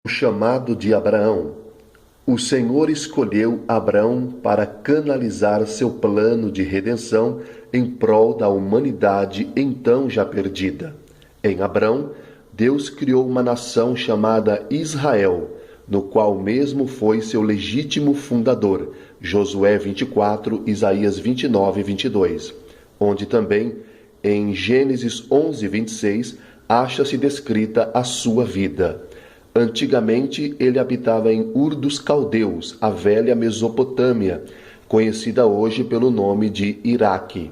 O chamado de Abraão. O Senhor escolheu Abraão para canalizar seu plano de redenção em prol da humanidade então já perdida. Em Abraão, Deus criou uma nação chamada Israel, no qual mesmo foi seu legítimo fundador, Josué 24, Isaías 29 e 22, onde também, em Gênesis 11, 26, acha-se descrita a sua vida. Antigamente, ele habitava em Ur dos Caldeus, a velha Mesopotâmia, conhecida hoje pelo nome de Iraque.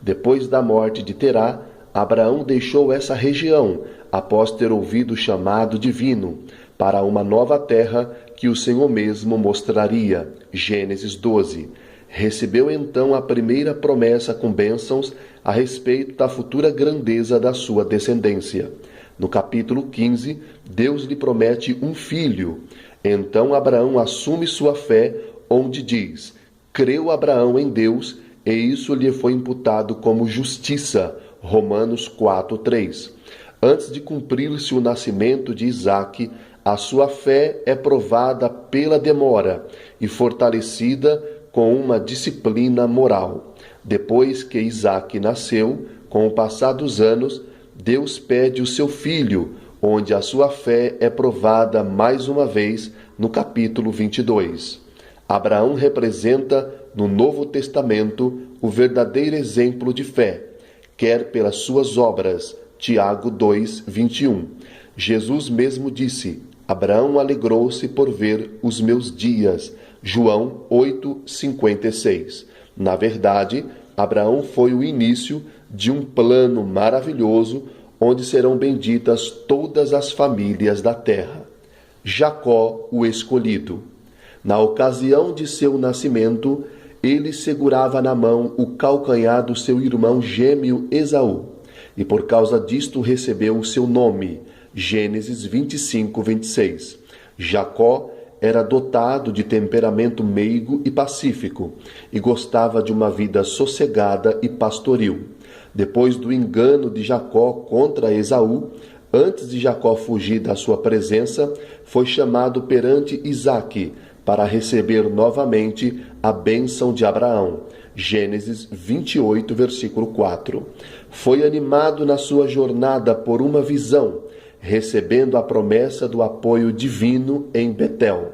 Depois da morte de Terá, Abraão deixou essa região, após ter ouvido o chamado divino, para uma nova terra que o Senhor mesmo mostraria. Gênesis 12. Recebeu então a primeira promessa com bênçãos a respeito da futura grandeza da sua descendência. No capítulo 15, Deus lhe promete um filho. Então Abraão assume sua fé, onde diz: creu Abraão em Deus, e isso lhe foi imputado como justiça. Romanos 4:3. Antes de cumprir-se o nascimento de Isaque, a sua fé é provada pela demora e fortalecida com uma disciplina moral. Depois que Isaque nasceu, com o passar dos anos, Deus pede o seu filho, onde a sua fé é provada mais uma vez no capítulo 22. Abraão representa, no Novo Testamento, o verdadeiro exemplo de fé, quer pelas suas obras. Tiago 2, 21. Jesus mesmo disse: Abraão alegrou-se por ver os meus dias. João 8, 56. Na verdade, Abraão foi o início de um plano maravilhoso onde serão benditas todas as famílias da terra. Jacó, o escolhido. Na ocasião de seu nascimento, ele segurava na mão o calcanhar do seu irmão gêmeo Esaú, e por causa disto recebeu o seu nome. Gênesis 25, 26. Jacó era dotado de temperamento meigo e pacífico, e gostava de uma vida sossegada e pastoril. Depois do engano de Jacó contra Esaú, antes de Jacó fugir da sua presença, foi chamado perante Isaque, para receber novamente a bênção de Abraão. Gênesis 28, versículo 4. Foi animado na sua jornada por uma visão, recebendo a promessa do apoio divino em Betel.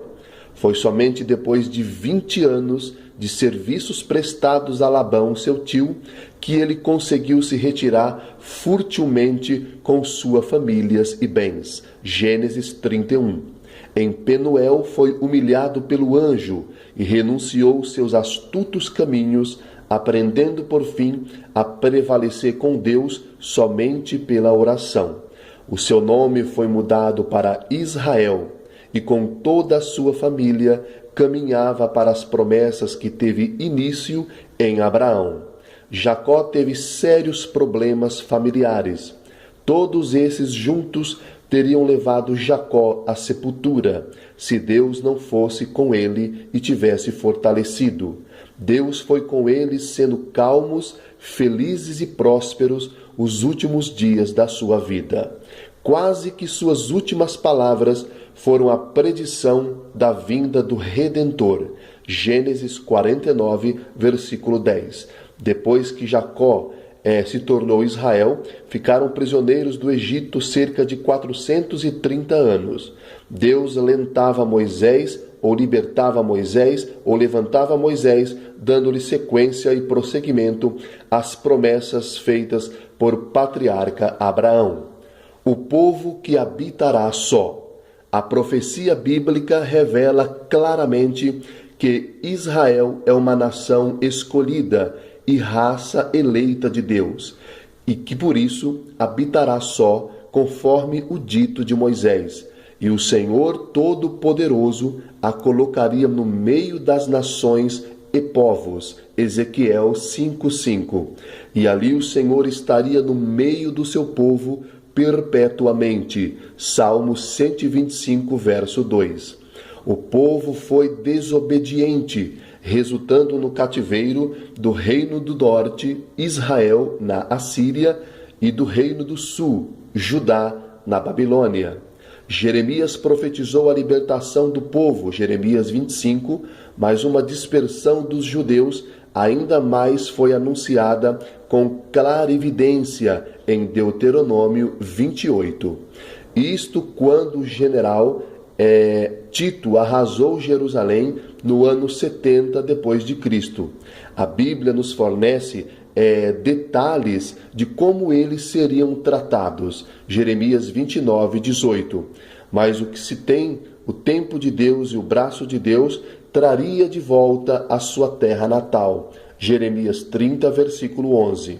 Foi somente depois de 20 anos de serviços prestados a Labão, seu tio, que ele conseguiu se retirar furtivamente com sua família e bens. Gênesis 31. Em Penuel foi humilhado pelo anjo e renunciou seus astutos caminhos, aprendendo por fim a prevalecer com Deus somente pela oração. O seu nome foi mudado para Israel, e com toda a sua família caminhava para as promessas que teve início em Abraão. Jacó teve sérios problemas familiares. Todos esses juntos teriam levado Jacó à sepultura, se Deus não fosse com ele e tivesse fortalecido. Deus foi com ele, sendo calmos, felizes e prósperos os últimos dias da sua vida. Quase que suas últimas palavras foram a predição da vinda do Redentor. Gênesis 49, versículo 10. Depois que Jacó se tornou Israel, ficaram prisioneiros do Egito cerca de 430 anos. Deus alentava Moisés, ou libertava Moisés, ou levantava Moisés, dando-lhe sequência e prosseguimento às promessas feitas por patriarca Abraão. O povo que habitará só. A profecia bíblica revela claramente que Israel é uma nação escolhida e raça eleita de Deus, e que por isso habitará só, conforme o dito de Moisés. E o Senhor Todo-Poderoso a colocaria no meio das nações e povos. Ezequiel 5:5. E ali o Senhor estaria no meio do seu povo perpetuamente. Salmo 125, verso 2. O povo foi desobediente, resultando no cativeiro do reino do norte, Israel, na Assíria, e do reino do sul, Judá, na Babilônia. Jeremias profetizou a libertação do povo, Jeremias 25, mas uma dispersão dos judeus ainda mais foi anunciada com clarividência em Deuteronômio 28. Isto quando o general Tito arrasou Jerusalém no ano 70 depois de Cristo. A Bíblia nos fornece detalhes de como eles seriam tratados. Jeremias 29, 18. Mas o que se tem, o tempo de Deus e o braço de Deus traria de volta a sua terra natal. Jeremias 30, versículo 11.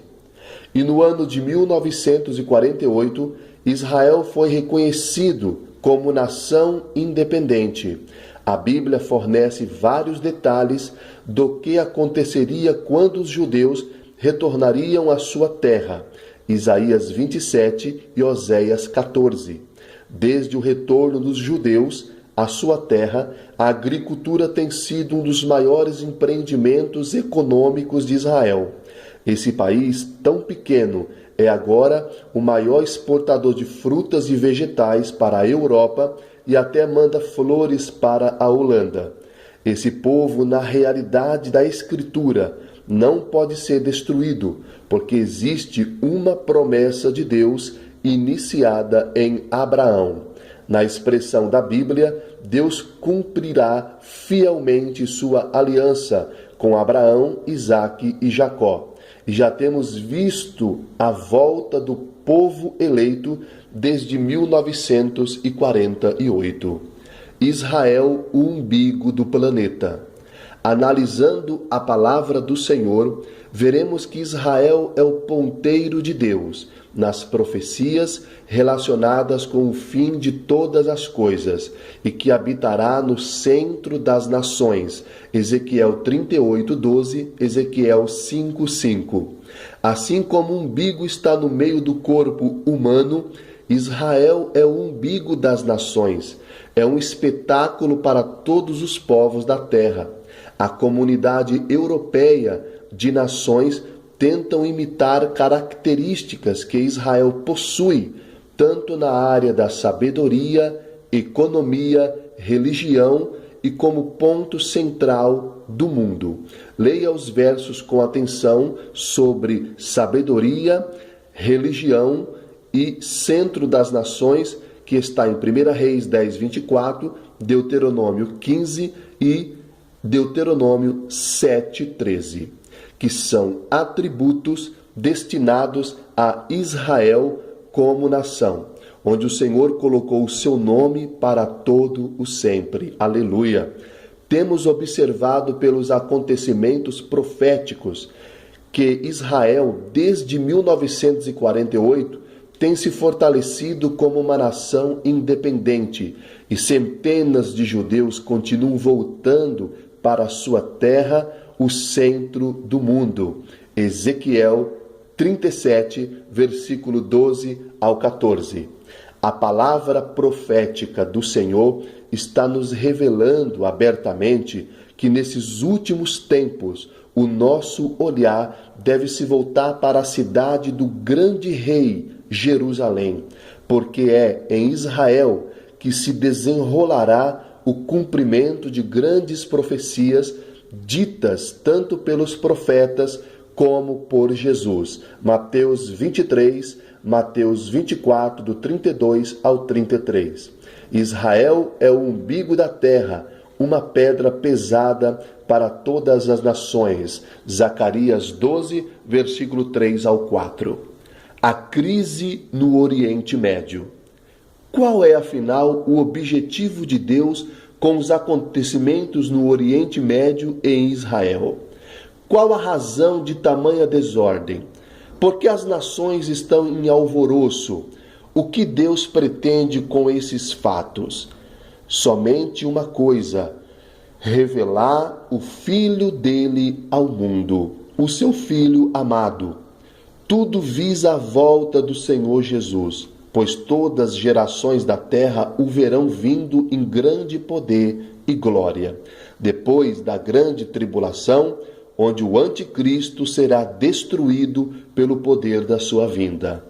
E no ano de 1948, Israel foi reconhecido como nação independente. A Bíblia fornece vários detalhes do que aconteceria quando os judeus retornariam à sua terra. Isaías 27 e Oséias 14. Desde o retorno dos judeus à sua terra, a agricultura tem sido um dos maiores empreendimentos econômicos de Israel. Esse país tão pequeno é agora o maior exportador de frutas e vegetais para a Europa e até manda flores para a Holanda. Esse povo, na realidade da Escritura, não pode ser destruído, porque existe uma promessa de Deus iniciada em Abraão. Na expressão da Bíblia, Deus cumprirá fielmente sua aliança com Abraão, Isaque e Jacó. E já temos visto a volta do povo eleito desde 1948. Israel, o umbigo do planeta. Analisando a palavra do Senhor, veremos que Israel é o ponteiro de Deus nas profecias relacionadas com o fim de todas as coisas e que habitará no centro das nações. Ezequiel 38:12, Ezequiel 5:5. Assim como o umbigo está no meio do corpo humano, Israel é o umbigo das nações. É um espetáculo para todos os povos da terra. A comunidade europeia de nações tentam imitar características que Israel possui, tanto na área da sabedoria, economia, religião e como ponto central do mundo. Leia os versos com atenção sobre sabedoria, religião e centro das nações, que está em 1 Reis 10, 24, Deuteronômio 15 e Deuteronômio 7, 13, que são atributos destinados a Israel como nação, onde o Senhor colocou o seu nome para todo o sempre. Aleluia! Temos observado pelos acontecimentos proféticos que Israel, desde 1948, tem se fortalecido como uma nação independente e centenas de judeus continuam voltando para a sua terra, o centro do mundo. Ezequiel 37, versículo 12 ao 14. A palavra profética do Senhor está nos revelando abertamente que nesses últimos tempos o nosso olhar deve se voltar para a cidade do grande rei, Jerusalém, porque é em Israel que se desenrolará o cumprimento de grandes profecias ditas tanto pelos profetas como por Jesus. Mateus 23, Mateus 24, do 32 ao 33. Israel é o umbigo da terra, uma pedra pesada para todas as nações. Zacarias 12, versículo 3 ao 4. A crise no Oriente Médio. Qual é, afinal, o objetivo de Deus com os acontecimentos no Oriente Médio e em Israel? Qual a razão de tamanha desordem? Por que as nações estão em alvoroço? O que Deus pretende com esses fatos? Somente uma coisa: revelar o Filho dele ao mundo, o seu Filho amado. Tudo visa a volta do Senhor Jesus, pois todas as gerações da terra o verão vindo em grande poder e glória. Depois da grande tribulação, onde o anticristo será destruído pelo poder da sua vinda.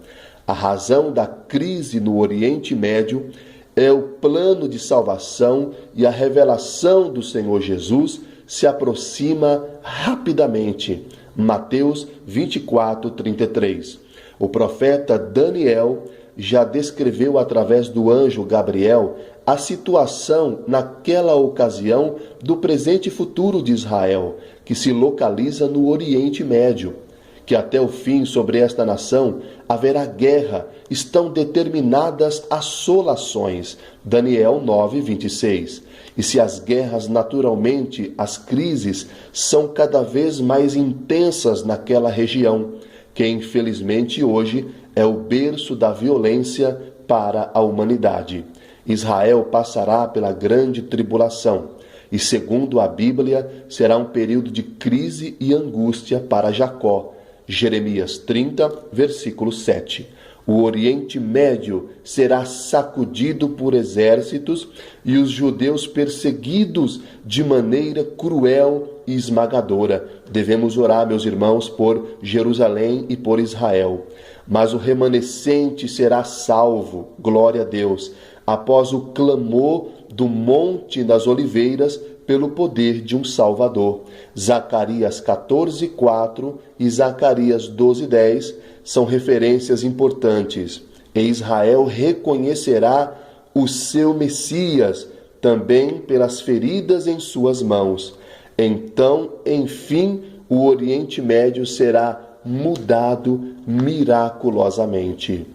A razão da crise no Oriente Médio É o plano de salvação e a revelação do Senhor Jesus se aproxima rapidamente. Mateus 24:33. O profeta Daniel já descreveu através do anjo Gabriel a situação naquela ocasião do presente e futuro de Israel, que se localiza no Oriente Médio, que até o fim sobre esta nação haverá guerra, estão determinadas assolações. Daniel 9:26. E se as guerras, naturalmente, as crises, são cada vez mais intensas naquela região, que infelizmente hoje é o berço da violência para a humanidade. Israel passará pela grande tribulação e, segundo a Bíblia, será um período de crise e angústia para Jacó. Jeremias 30, versículo 7. O Oriente Médio será sacudido por exércitos e os judeus perseguidos de maneira cruel e esmagadora. Devemos orar, meus irmãos, por Jerusalém e por Israel. Mas o remanescente será salvo, glória a Deus, após o clamor do Monte das Oliveiras pelo poder de um Salvador. Zacarias 14:4 e Zacarias 12:10 são referências importantes. E Israel reconhecerá o seu Messias, também pelas feridas em suas mãos. Então, enfim, o Oriente Médio será mudado miraculosamente.